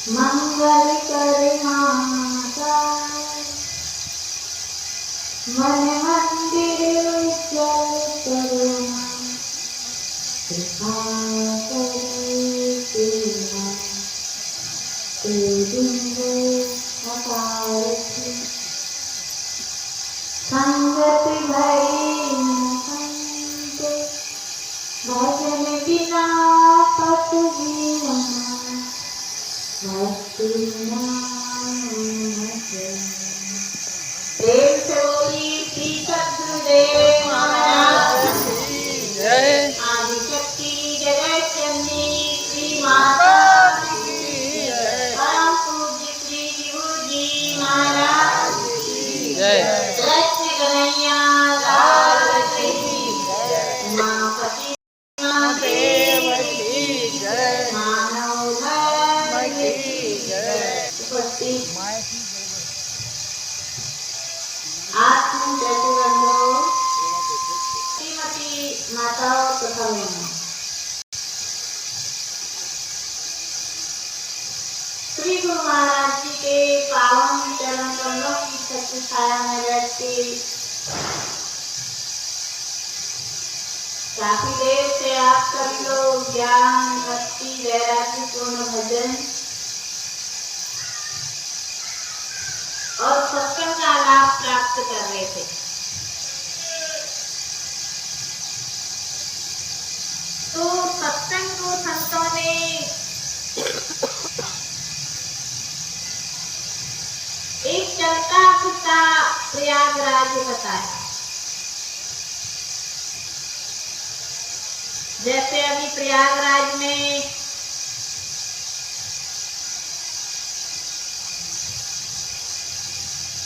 मंगल करे माता, मन मंदिर उज्जवल करो, कृपा करे सेवा, तेजिंदो अपारथि, संगति भई न संते, भजन बिना पत जीवन, भक्ति प्रेम से बोली श्री सद्गुरुदेव महाराज की जय। आदिशक्ति जगत जननी श्री माता की जय। परम पूज्य श्री विभु जी महाराज की जय। कृष्ण कन्हैया लाल की जय। उमापति महादेव की जय। मानव धर्म की जय। उपस्थित आत्म चतुर्बंधो श्रीमती माताओं तथा बहनों, श्री गुरु महाराज जी के पावन चरण कमलों की सत्य छाया में बैठते काफी देर से आप सभी लोग ज्ञान भक्ति वैराग्य पूर्ण भजन और सत्संग का लाभ प्राप्त कर रहे थे। तो सत्संग को संतों ने एक चलता फिरता प्रयागराज बताया। जैसे अभी प्रयागराज में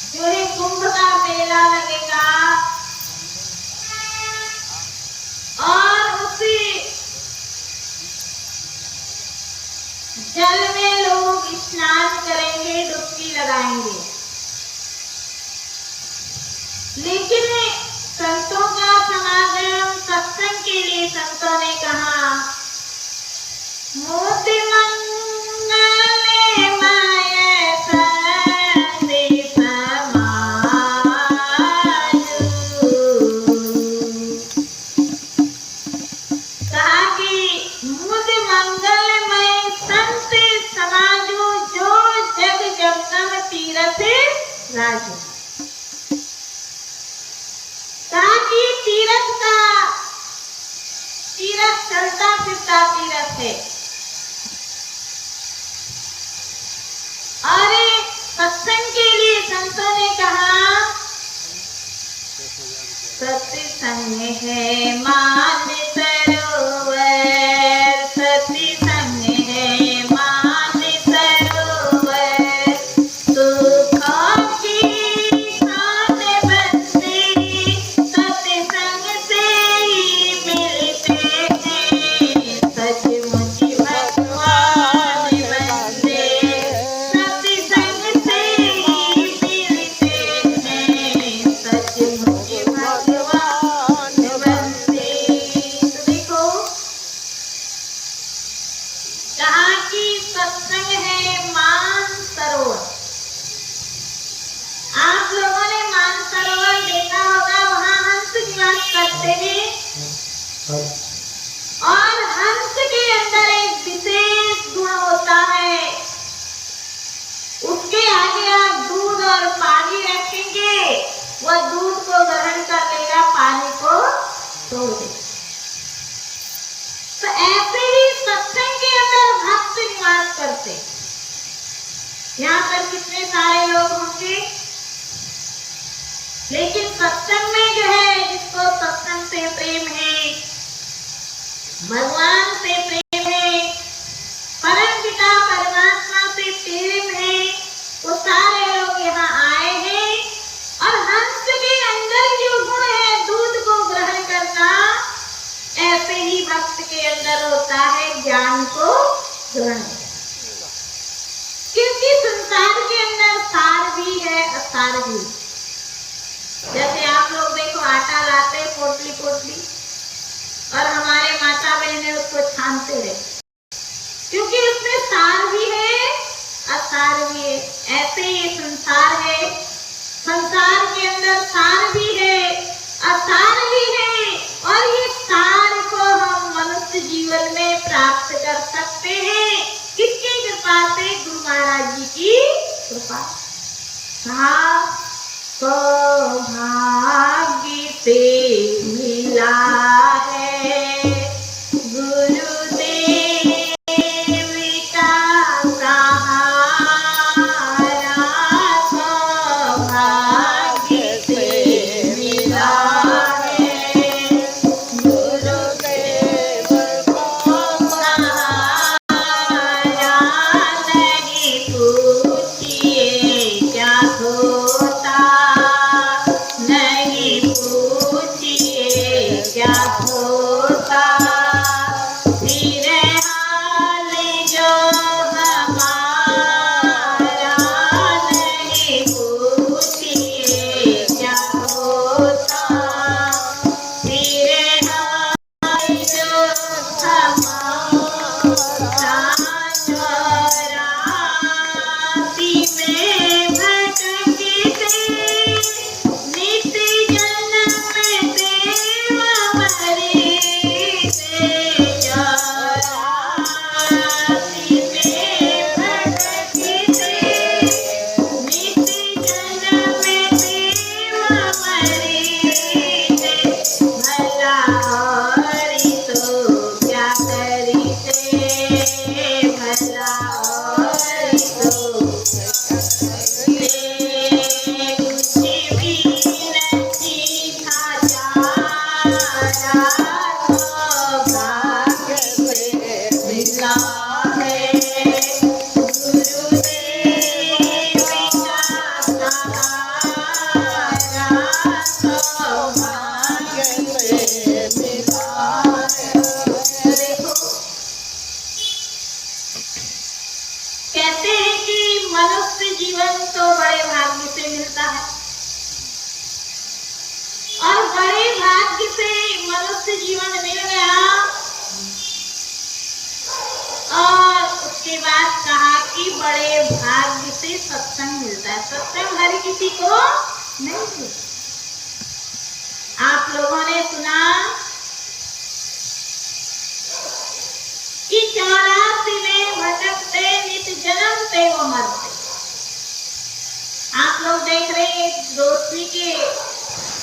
जो है कुंभ का मेला लगेगा और उसी जल में लोग स्नान करेंगे, डुबकी लगाएंगे। लेकिन संतों का समागम सत्संग के लिए संतों ने कहा मोती मंगल माय राजू ताकि तीर्थ चलता फिरता तीर्थ है। और सत्संग के लिए संतों ने कहा सत्संग है मान सरोवर, सत्संग है मान सरोवर, सुखों की खान बंदे सत्संग से ही मिलते हैं, सचमुच भगवान बंदे सत्संग से ही मिलते हैं, सचमुच भगवान बंदे। तो देखो कहा कि सत्संग है मान सरोवर। आप लोगों ने मान सरोवर देखा होगा, वहां हंस निवास करते हैं और हंस के अंदर एक विशेष गुण होता है। उसके आगे आप दूध और पानी रखेंगे, वह दूध को ग्रहण कर लेगा, पानी को छोड़ देगा। तो ऐसे ही सत्संग के अंदर भक्त निवास करते। यहाँ पर कितने सारे लोग होंगे, लेकिन सत्संग में जो है जिसको सत्संग से प्रेम है, भगवान से प्रेम है, परम पिता परमात्मा से प्रेम है, ज्ञान को ग्रहण करें। क्योंकि संसार के अंदर सार भी है, असार भी। जैसे आप लोग देखो आटा लाते पोटली पोटली और हमारे माता बहनें उसको छानते रहे, क्योंकि उसमें सार भी है, असार भी है। ऐसे ये संसार है, संसार के अंदर सार भी है, असार भी है, और ये सार को हम मनुष्य जीवन में प्राप्त कर सकते हैं। किसकी कृपा से? गुरु महाराज जी की कृपा। सौभाग्य से मिला है गुरुदेव का सहारा, सौभाग्य से मिला है गुरुदेव का सहारा। नहीं पूछिए क्या होता, नहीं पूछिए क्या होता, फिर हाल जो हमारा। नहीं पूछिए क्या होता, फिर हाल जो हमारा। चौरासी में भटकते नित जन्म देव मरे से। चौरासी में भटकते नित जन्म देव मरे से। भला हरि तो क्या करीते, भला हरि तो कुछ भी नहीं था चारा, सौभाग्य से मिला है गुरुदेव का सहारा, सौभाग्य से मिला है। देखो कहते हैं कि मनुष्य जीवन तो बड़े भाग्य से मिलता है, और बड़े भाग्य से मनुष्य जीवन मिल गया, और उसके बाद कहा कि बड़े भाग्य से सत्संग मिलता है। सत्संग हर किसी को नहीं मिलता। आप लोगों ने सुना कि 84 में भटकते नित जन्मते वो मरते। आप लोग देख रहे हैं रोशनी के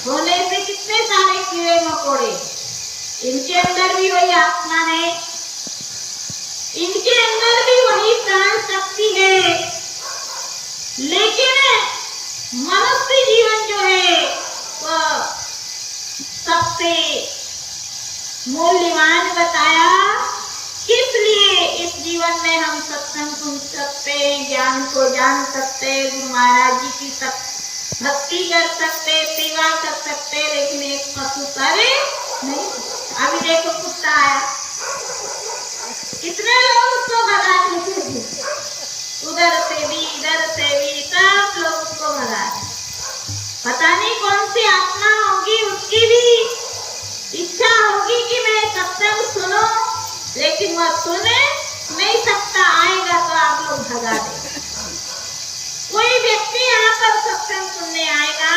होने से कितने सारे कीड़े मकोड़े, इनके अंदर भी वही आत्मा है, इनके अंदर भी वही प्राण शक्ति है। लेकिन मनुष्य जीवन जो है वह सबसे मूल्यवान बताया। किस लिए? इस जीवन में हम सत्संग सुन सकते हैं, ज्ञान को जान सकते, गुरु महाराज जी की भक्ति कर सकते, सेवा कर सकते, लेकिन एक पशु कर नहीं। अभी देखो कुत्ता आया, कितने लोग उसको भगा देते थे, उधर से भी इधर से भी सब लोग उसको भगा। पता नहीं कौन सी आत्मा होगी, उसकी भी इच्छा होगी कि मैं सत्संग सुनो, लेकिन वह सुने नहीं सकता। आएगा तो आप लोग भगा देंगे। कोई व्यक्ति यहाँ पर सत्संग सुनने आएगा,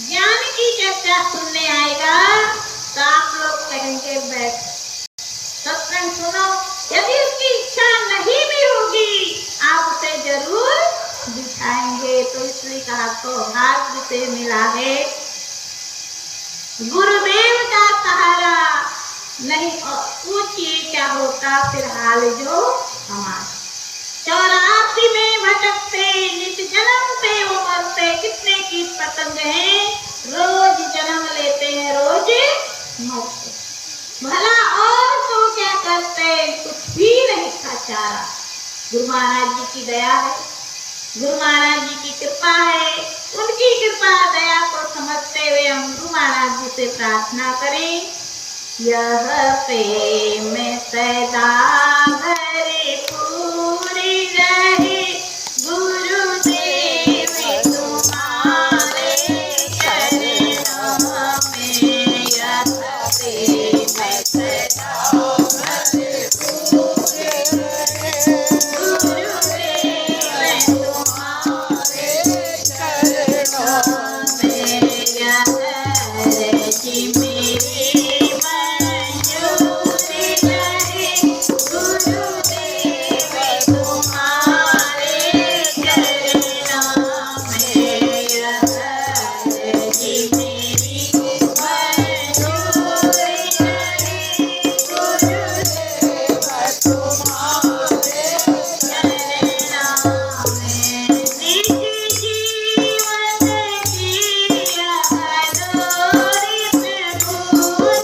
ज्ञान की चर्चा सुनने आएगा, तो आप लोग कहेंगे बैठ सत्संग सुनो। यदि उसकी इच्छा नहीं भी होगी, आप उसे जरूर दिखाएंगे। तो इसलिए कहा तो भाग्य से मिला है गुरुदेव का सहारा। नहीं पूछिए क्या होता, फिर हाल जो हमारा। 84 में भटकते नित जन्मते वो मरते। कितने कीट पतंग हैं, रोज जन्म लेते हैं, रोज मरते। भला और तो क्या करते, कुछ भी नहीं था चारा। गुरु महाराज जी की दया है, गुरु महाराज जी की कृपा है। उनकी कृपा दया को समझते हुए हम गुरु महाराज जी से प्रार्थना करें, यह प्रेम सदा भरपूर रहे, गुरुदेव तुम्हारे चरणों में। यह प्रेम सदा भरपूर रहे, गुरुदेव तुम्हारे चरणों में। यह रजी मेरी मंजूरी रहे, गुरुदेव तुम्हारे चरणों में। यह रजी मेरी मंजूरी रहे, गुरुदेव तुम्हारे चरणों में। निज जीवन जिया अडोरी प्रभु,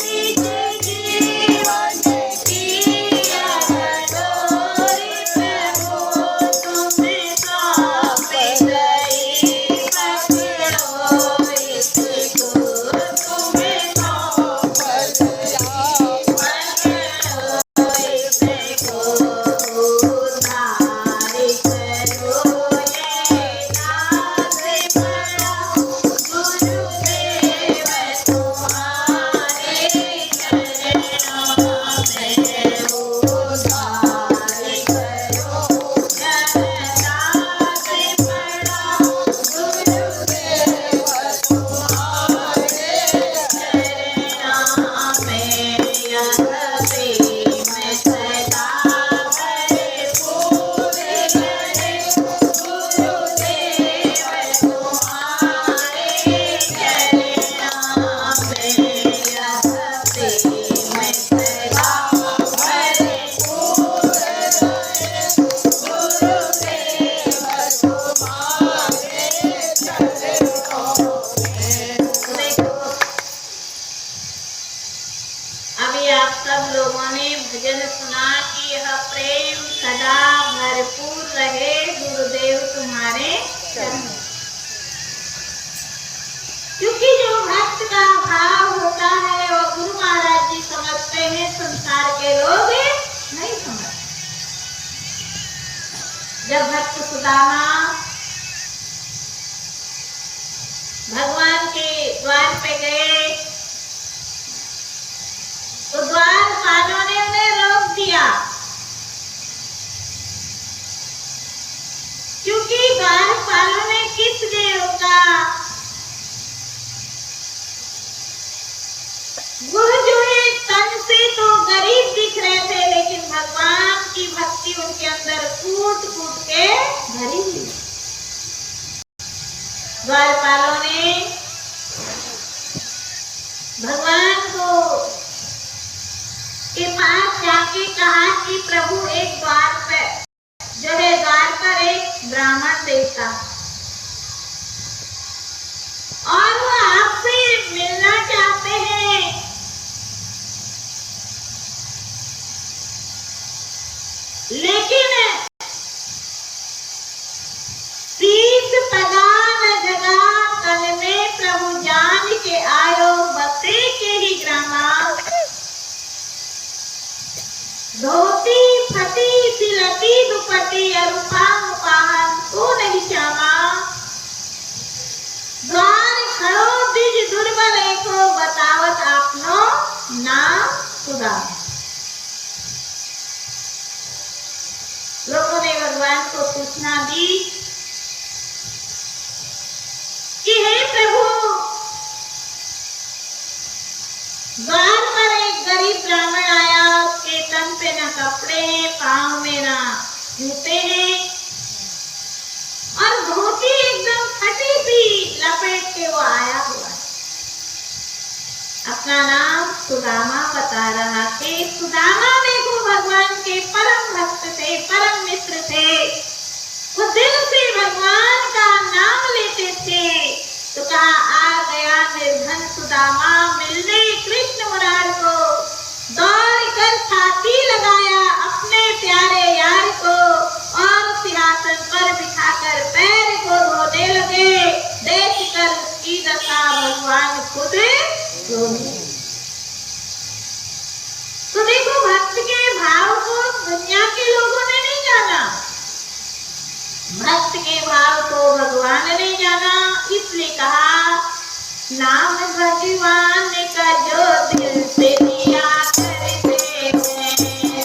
निज जीवन जिया अडोरी प्रभु। तुम्हें सौंपे गई पकड़ो इसको, तुम्हें सौंप गई पकड़ो इसको। उद्धार करो ये नाथ बड़ा, गुरुदेव तुम्हारे चरणों में। उद्धार करो जगन्नाथ बड़ा, गुरुदेव तुम्हारे चरणों में। यह प्रेम सदा भरपूर रहे, गुरुदेव तुम्हारे चरणों में। यह प्रेम सदा भरपूर रहे, गुरुदेव तुम्हारे चरणों में। अभी आप सब लोगों ने भजन सुना कि यह प्रेम सदा भरपूर रहे, गुरुदेव तुम्हारे चरणों। क्योंकि जो भक्त का भाव होता है वो गुरु महाराज जी समझते हैं, संसार के लोग नहीं समझते। जब भक्त सुदामा भगवान के द्वार पे गए तो द्वारपालों ने उन्हें रोक दिया, क्योंकि द्वारपालों ने किस लिए रोका? वह जो है तन से तो गरीब दिख रहे थे, लेकिन भगवान की भक्ति उनके अंदर कूट कूट के भरी हुई। द्वारपालों ने भगवान को के पास जाके कहा कि प्रभु एक द्वार पे जो है द्वार पर एक ब्राह्मण देवता और वो आपसे मिलना चाहते हैं। लेकिन 30 पदान जगह तन में प्रभु जान के आयो, बसे के ही ग्रामा। धोती फटी सिलती दुपट्टी अरुपान पाहन को नहीं श्यामा। द्वार खड़ो दिज दुर्बल एको, बतावत आपनो नाम खुदा। लोगों ने भगवान को सूचना दी कि हे प्रभु, द्वार पर एक गरीब ब्राह्मण आया, उसके तन पे न कपड़े हैं, पांव में न जूते हैं और धोती एकदम फटी सी लपेट के वो आया हुआ है। अपना नाम सुदामा बता रहा है। सुदामा देखो भगवान के परम भक्त थे, परम मित्र थे। वो दिल से भगवान का नाम लेते थे। तो कहा आ गया निर्धन सुदामा मिलने कृष्ण मुरार को। दौड़ कर छाती लगाया अपने प्यारे यार को और सिंहासन पर बिठाकर पैर को धोने लगे। देख कर उसकी दशा भगवान खुद रोने। भाव को भगवान ने जाना, इसलिए कहा नाम भगवान का जो दिल से लिया करते हैं,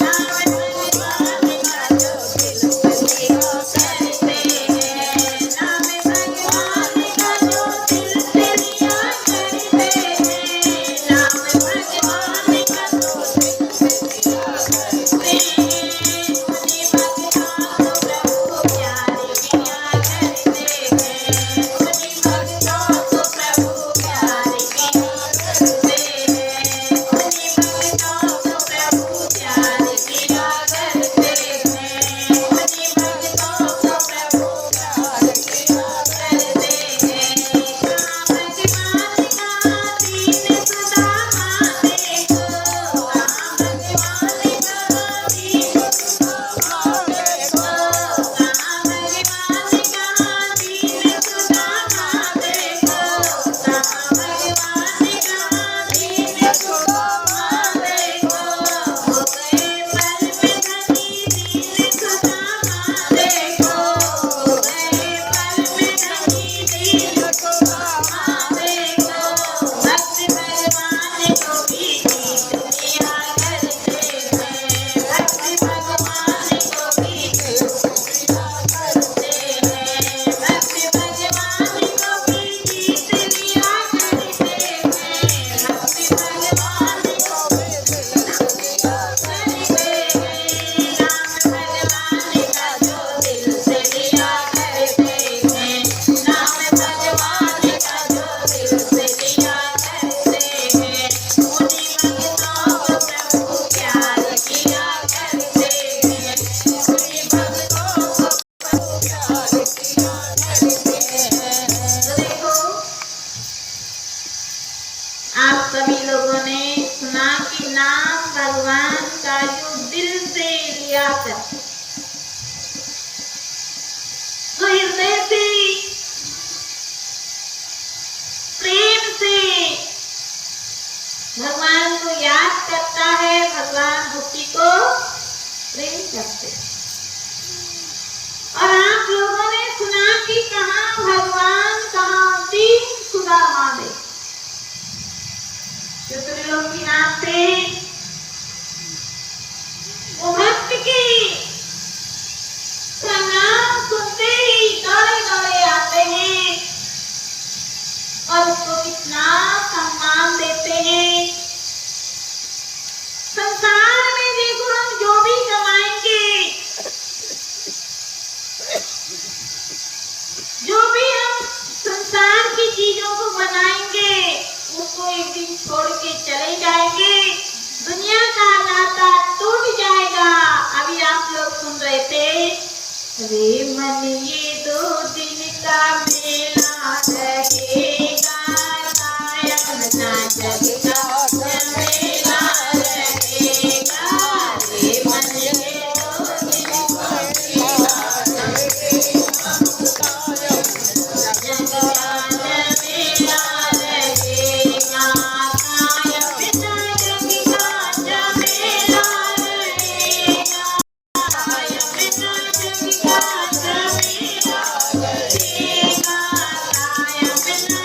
नाम भगवान का जो दिल से लिया करते हैं, नाम भगवान का जो दिल से लिया करते हैं, नाम भगवान का जो दिल से लिया करते हैं, उन्हीं भक्तों को प्रभु प्यार किया करते हैं, उन्हीं भक्तों को प्रभु प्यार किया करते हैं, उन्हीं भक्तों को प्रभु प्यार किया करते हैं, उन्हीं भक्तों को प्रभु प्यार किया करते हैं। भगवान का दीन सुदामा देखो, भगवान का दीन सुदामा देखो, भगवान का दीन सुदामा देखो, भगवान का दीन सुदामा देखो, हो गए पल में धनी दीन सुदामा देखो, हो गए पल में धनी दीन सुदामा देखो, भक्त भगवान को भी जीत लिया करते हैं, भक्त भगवान को भी जीत लिया करते हैं, भक्त भगवान को भी जीत लिया करते हैं, भक्त भगवान को भी जीत लिया करते हैं, नाम भगवान का जो दिल से लिया करते हैं, नाम भगवान का जो दिल से लिया करते हैं, उन्हीं भक्तों को प्रभु प्यार किया करते हैं, उन्हीं भक्तों को प्रभु प्यार किया करते हैं। तो देखो, आप सभी लोगों ने सुना कि नाम भगवान का जो दिल से लिया करते, तो हृदय से प्रेम से भगवान को याद करता है, भगवान उसी को प्रेम करते हैं। और आप लोगों ने सुना कि कहाँ भगवान, कहाँ दीन सुदामा देखो, जो त्रिलोकीनाथ थे, वो भक्त की नाम सुनते ही दौड़े दौड़े आते हैं और उसको कितना सम्मान देते हैं। संसार में देखो, हम जो भी कमाएंगे, जो भी हम संसार की चीजों को बनाएंगे, उसको एक दिन छोड़ के चले जाएंगे, दुनिया का नाता टूट जाएगा। अभी आप लोग सुन रहे थे, रे मन ये 2 दिन का मेला लगेगा, कायम ना जगेगा, मेला लगेगा, रे मन ये 2 दिन का मेला लगेगा, कायम ना जगेगा, मेला लगेगा, कायम ना जगेगा, मेला लगेगा, कायम ना जगेगा, मेला लगेगा, कायम ना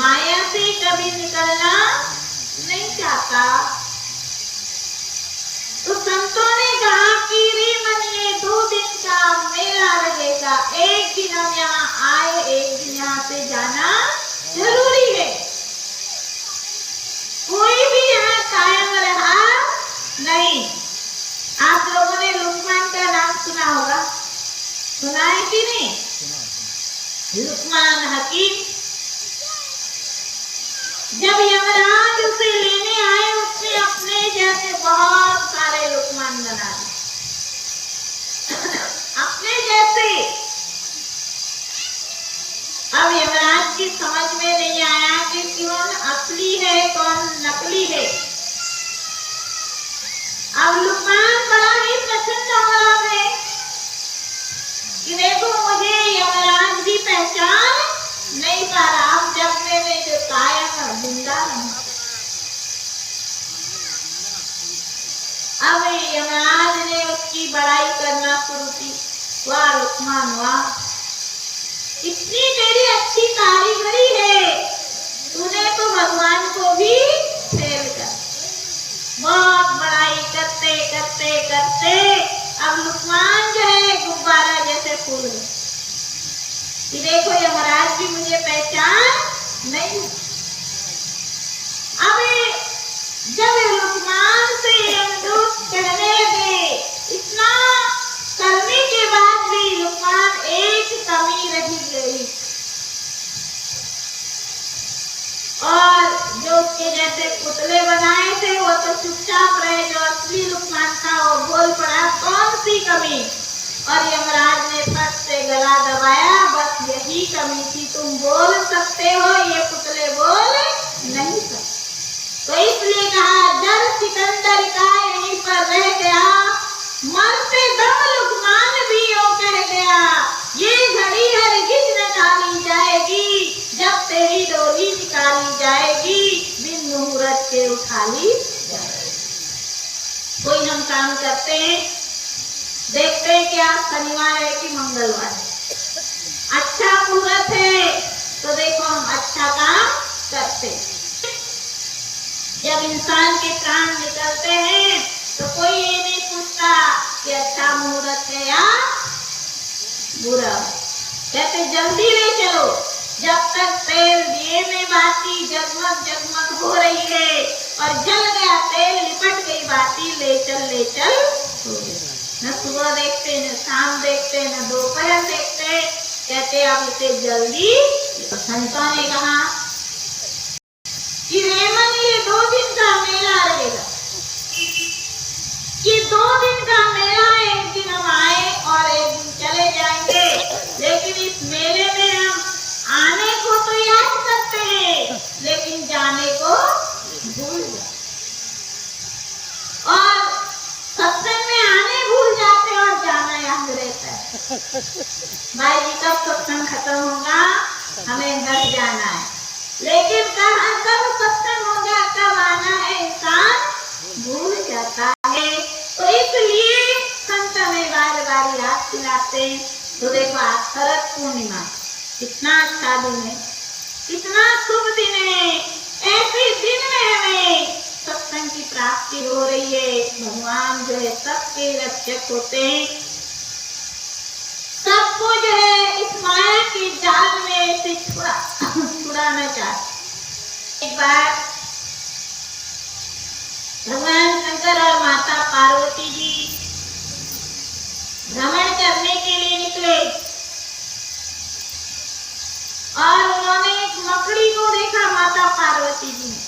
माया से कभी निकलना नहीं चाहता। तो संतों ने कहा कि रे मन, ये 2 दिन का मेला लगेगा, एक दिन हम यहाँ आए, एक दिन यहाँ से जाना जरूरी है। कोई भी यहाँ कायम रहा नहीं। आप लोगों ने लुकमान का नाम सुना होगा, सुना है कि नहीं? लुकमान हकीम, जब यमराज उसे लेने आए, उसने अपने जैसे बहुत सारे लुकमान बना दिए अपने जैसे। अब यमराज की समझ में नहीं आया कि कौन असली है कौन नकली है। अब लुकमान बड़ा ही प्रसन्न हो रहा है कि देखो, मुझे यमराज भी पहचान नहीं पा रहा। अब जब मैंने जो कायम जिंदा नहीं। अब यमराज ने उसकी बड़ाई करना शुरू की। वाह लुकमान, वाह, इतनी तेरी अच्छी कारीगरी है, तूने तो भगवान को भी फेल कर। बहुत बड़ाई करते करते करते अब लुकमान जो है गुब्बारा जैसे फूल गए कि देखो यमराज भी मुझे पहचान नहीं। अब जब लुकमान से यमदूत कहने लगे, इतना करने के बाद भी लुकमान एक कमी रह गई, और जो उसके जैसे पुतले बनाए थे वो तो चुपचाप रहे। जो असली लुकमान था वो बोल पड़ा, कौन सी कमी? और यमराज ने फट से गला दबाया, बस यही कमी थी, तुम बोल सकते हो, ये पुतले बोल नहीं सकते। तो इसलिए कहा, जब सिकंदर का यहीं पर रह गया, मरते दम लुकमान भी यूं कह गया, ये घड़ी हरगिज न टाली जाएगी, जब तेरी डोली निकाली जाएगी, बिन मुहूर्त के उठा ली जाएगी। कोई हम काम करते हैं, देखते हैं कि आज शनिवार है कि मंगलवार है, अच्छा मुहूर्त है तो देखो हम अच्छा काम करते हैं। जब इंसान के प्राण निकलते हैं तो कोई ये नहीं पूछता कि अच्छा मुहूर्त है या बुरा। कहते जल्दी ले चलो, जब तक तेल दिए में बाती जगमग जगमग हो रही है, और जल गया तेल, लिपट गई बाती, ले चल न सुबह देखते, न शाम देखते, न दोपहर देखते, कहते अब इसे जल्दी। संतों ने कहा कि रेमन, ये 2 दिन का मेला रहेगा, कि 2 दिन का मेला, एक दिन हम आए और एक दिन चले जाएंगे, लेकिन इस मेले में हम आने को तो याद करते हैं, लेकिन जाने को भूल जाते, और सत्संग में आने भूल जाते और जाना याद रहता है। भाई जी कब सत्संग खत्म होगा, हमें घर जाना है, लेकिन कब सत्संग होगा, कब आना है, इंसान भूल जाता है। तो इसलिए संत हमें बार बार याद दिलाते। तो देखो आज शरद पूर्णिमा, कितना अच्छा दिन है, कितना शुभ दिन है। ऐसे दिन में हमें सत्संग की प्राप्ति हो रही है। भगवान जो है सबके रक्षक होते हैं, सबको जो है इस माया के जाल में से छुड़ाना चाहते। एक बार भगवान शंकर और माता पार्वती जी भ्रमण करने के लिए निकले, और उन्होंने एक मकड़ी को देखा। माता पार्वती जी ने,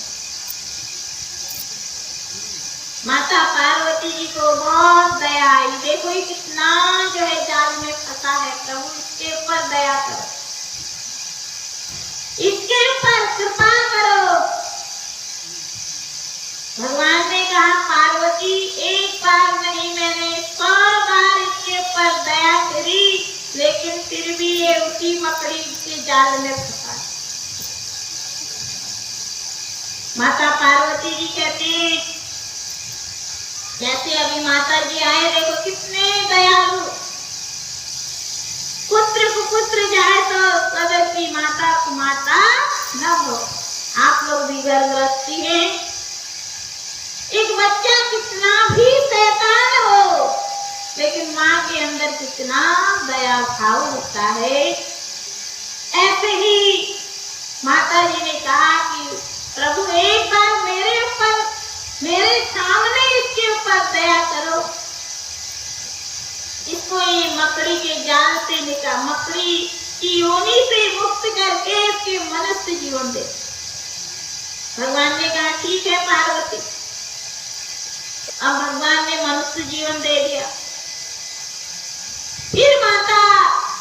माता पार्वती जी को बहुत दया आई, देखो ये कितना जो है जाल में फंसा है, प्रभु इसके ऊपर दया करो, इसके ऊपर कृपा करो। भगवान ने कहा, पार्वती एक बार नहीं, मैंने 100 बार इसके ऊपर दया करी, लेकिन फिर भी ये उसी मकड़ी के जाल में फंसा। माता पार्वती जी कहती हैं, जैसे अभी माता जी आए, देखो कितने दयालु, पुत्र को पुत्र जाए तो कदर की, माता को माता न हो। आप लोग भी गर्भवती हैं, एक बच्चा कितना भी शैतान हो, लेकिन माँ के अंदर कितना दया भाव होता है। ऐसे ही माता जी ने कहा कि प्रभु एक बार मेरे ऊपर, मेरे सामने इसके ऊपर दया करो, इसको ये मकड़ी के जाल से निकाल, मकड़ी की योनि से मुक्त करके इसके मनुष्य जीवन दे। भगवान ने कहा ठीक है पार्वती। अब भगवान ने मनुष्य जीवन दे दिया। फिर माता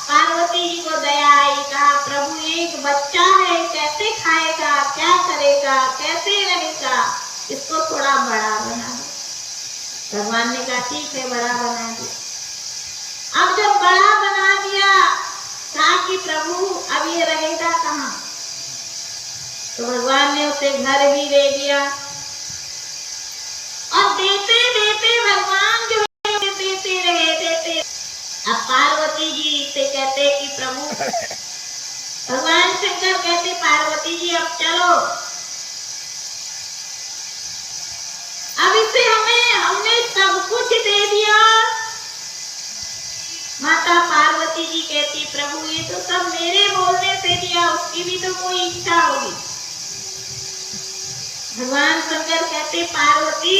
पार्वती जी को दया आई, कहा प्रभु एक बच्चा है, कैसे खाएगा, क्या करेगा, कैसे रहेगा, इसको थोड़ा बड़ा बना दो। भगवान ने कहा ठीक है, बड़ा बना दिया। अब जब बड़ा बना दिया, कहा कि प्रभु अब ये रहेगा कहाँ? तो भगवान ने उसे घर भी दे दिया। और देते देते भगवान जो है देते रहे, देते। अब पार्वती जी से कहते कि प्रभु, भगवान शंकर कहते पार्वती जी अब चलो, अब इसे हमने सब कुछ दे दिया। माता पार्वती जी कहती प्रभु ये तो सब मेरे बोलने से दिया, उसकी भी तो कोई इच्छा होगी। भगवान शंकर कहते पार्वती,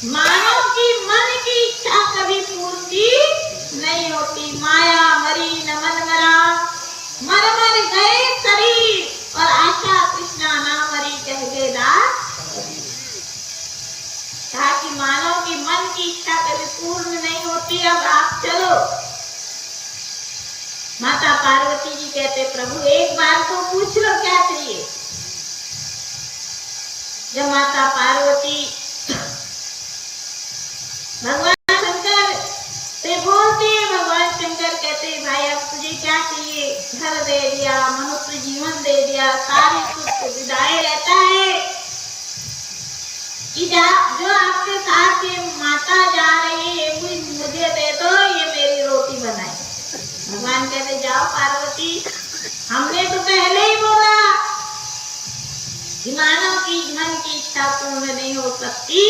मानव की मन की इच्छा कभी पूर्ति नहीं होती। माया मरी न मन मरा, मर मर गए शरीर और आशा कृष्णा ना मरी, कह गए दास। कहा कि मानव की मन की इच्छा कभी पूर्ण नहीं होती, अब आप चलो। माता पार्वती जी कहते प्रभु एक बार तो पूछ लो क्या चाहिए। जब माता पार्वती भगवान शंकर से बोलती है, भगवान शंकर कहते भाई अब तुझे क्या चाहिए? घर दे दिया, मनुष्य जीवन दे दिया, सारी सुख सुविधाएं रहता है कि जो आपके साथ ये माता जा रही है मुझे दे दो, ये मेरी रोटी बनाए। भगवान कहते जाओ पार्वती, हमने तो पहले ही बोला कि मानव की मन की इच्छा पूर्ण नहीं हो सकती।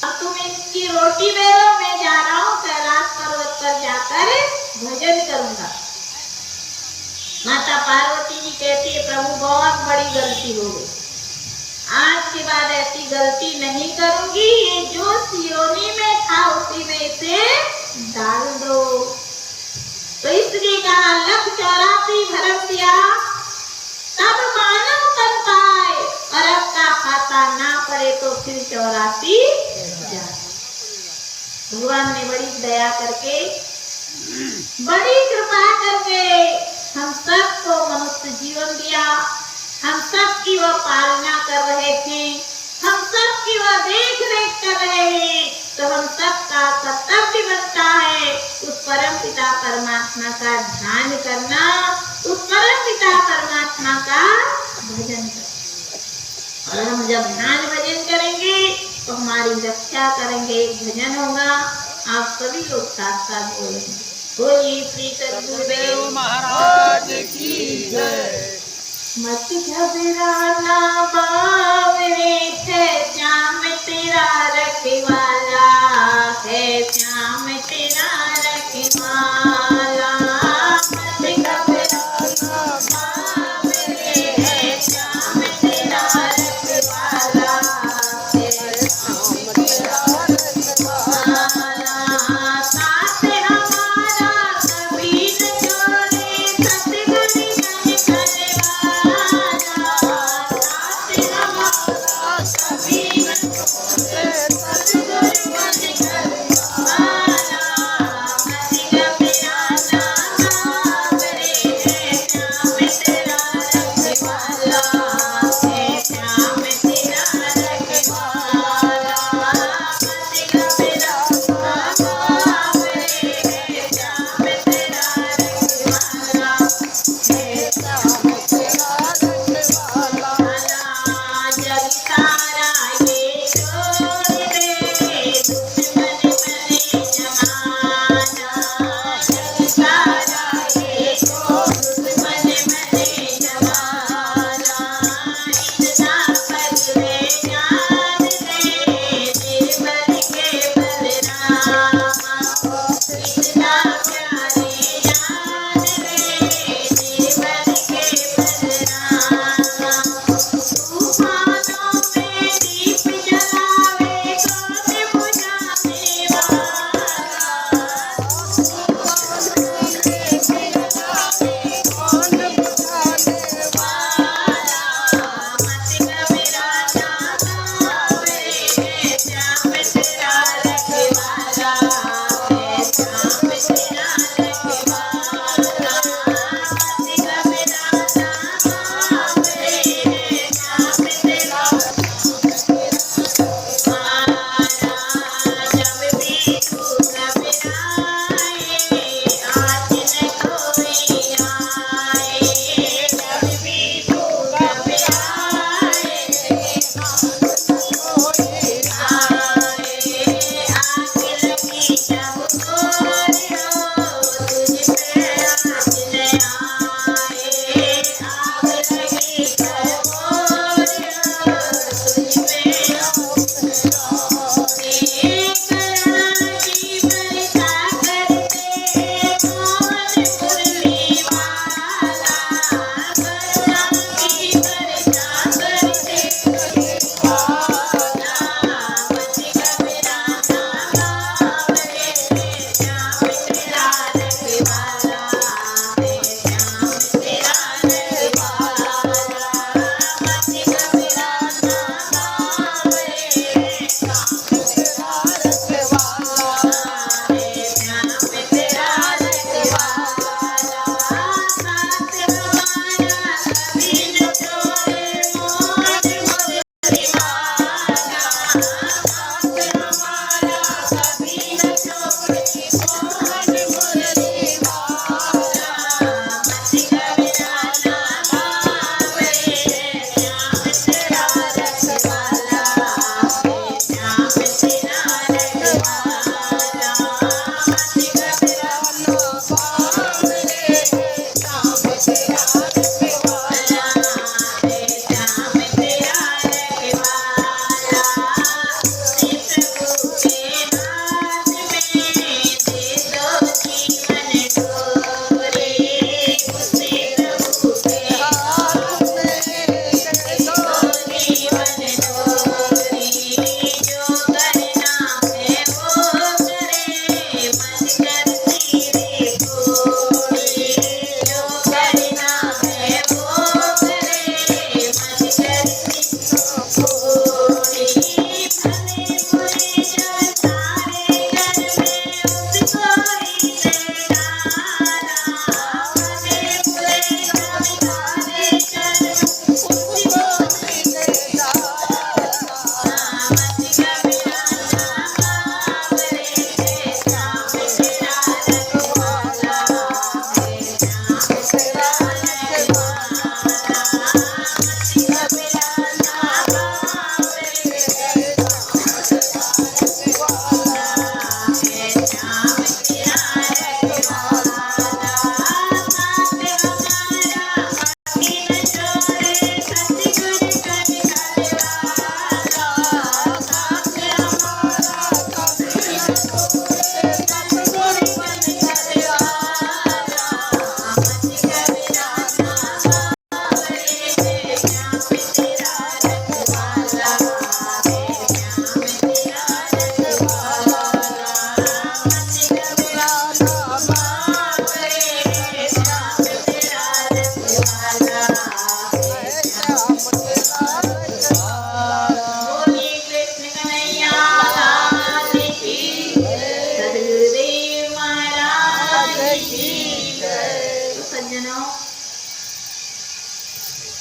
अब तुम इसकी रोटी दे दो, मैं जा रहा हूँ कैलाश पर्वत पर जाकर भजन करूंगा। माता पार्वती जी कहती है प्रभु बहुत बड़ी गलती हो गई, आज के बाद ऐसी गलती नहीं करूंगी। ये जो योनि में था उसी में इसे डाल दो। तो इसलिए कहा लख 84 भरम दिया, तब मानव तन पाए, और अब का खाता ना पड़े तो फिर 84 जाए। भगवान ने बड़ी दया करके, बड़ी कृपा करके हम सबको मनुष्य जीवन दिया। हम सब की वह पालना कर रहे थे, हम सब की वह देख रेख कर रहे हैं। तो हम सबका कर्तव्य बनता है उस परम पिता परमात्मा का ध्यान करना, उस परम पिता परमात्मा का भजन करना। और हम जब ध्यान भजन करेंगे तो हमारी रक्षा करेंगे, एक भजन होगा। आप सभी लोग साथ साथ बोलेंगे, बोलिए श्री सद्गुरुदेव महाराज की जय। मत घबराना बावरे है श्याम तेरा रखवाला, है श्याम तेरा रखवाला। मत घबराना बावरे है श्याम तेरा रखवाला, है श्याम तेरा रखवाला। साथ हमारा कभी न छोड़े, सतगुरु Thank you.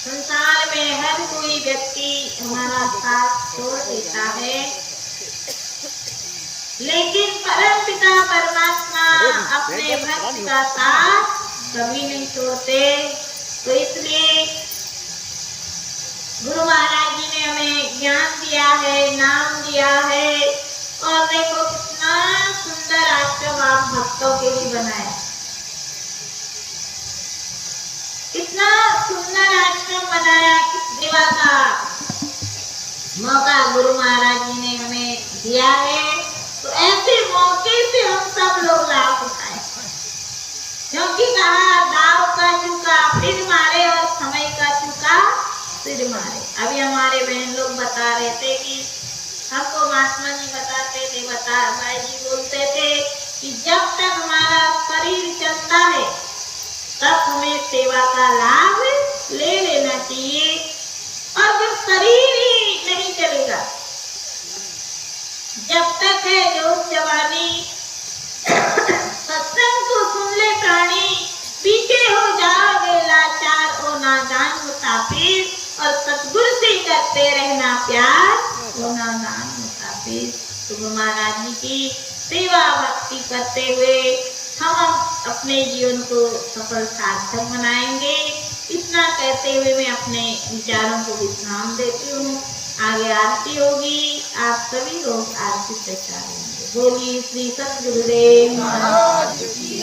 संसार में हर कोई व्यक्ति हमारा साथ छोड़ देता है, लेकिन परम पिता परमात्मा अपने भक्त का साथ कभी नहीं छोड़ते। तो इसलिए गुरु महाराज जी ने हमें ज्ञान दिया है, नाम दिया है, और देखो कितना सुंदर आश्रम आप भक्तों के लिए बनाया, कितना सुंदर आश्रम बनाया। किस सेवा का मौका गुरु महाराज जी ने हमें दिया है, तो ऐसे मौके से हम सब लोग लाभ उठाए, क्योंकि कहा दाव का चूका फिर मारे और समय का चूका फिर मारे। अभी हमारे बहन लोग बता रहे थे कि हमको महात्मा जी बताते थे, भाई जी बोलते थे कि जब तक हमारा शरीर चलता है तब हमें सेवा का लाभ ले लेना चाहिए, और जब शरीर ही नहीं चलेगा, जब तक है जो जवानी सत्संग को सुन ले प्राणी, पीछे हो जाओगे लाचार ओ नादान मुसाफिर, और सतगुरु से करते रहना प्यार ओ नादान मुसाफिर। तो गुरु महाराज जी की सेवा भक्ति करते हुए हम अपने जीवन को सफल सार्थक बनाएंगे। इतना कहते हुए मैं अपने विचारों को विश्राम देती हूँ। आगे आरती होगी, आप सभी लोग आरती से चाहेंगे। बोलिए श्री सतगुरुदेव महाराज की।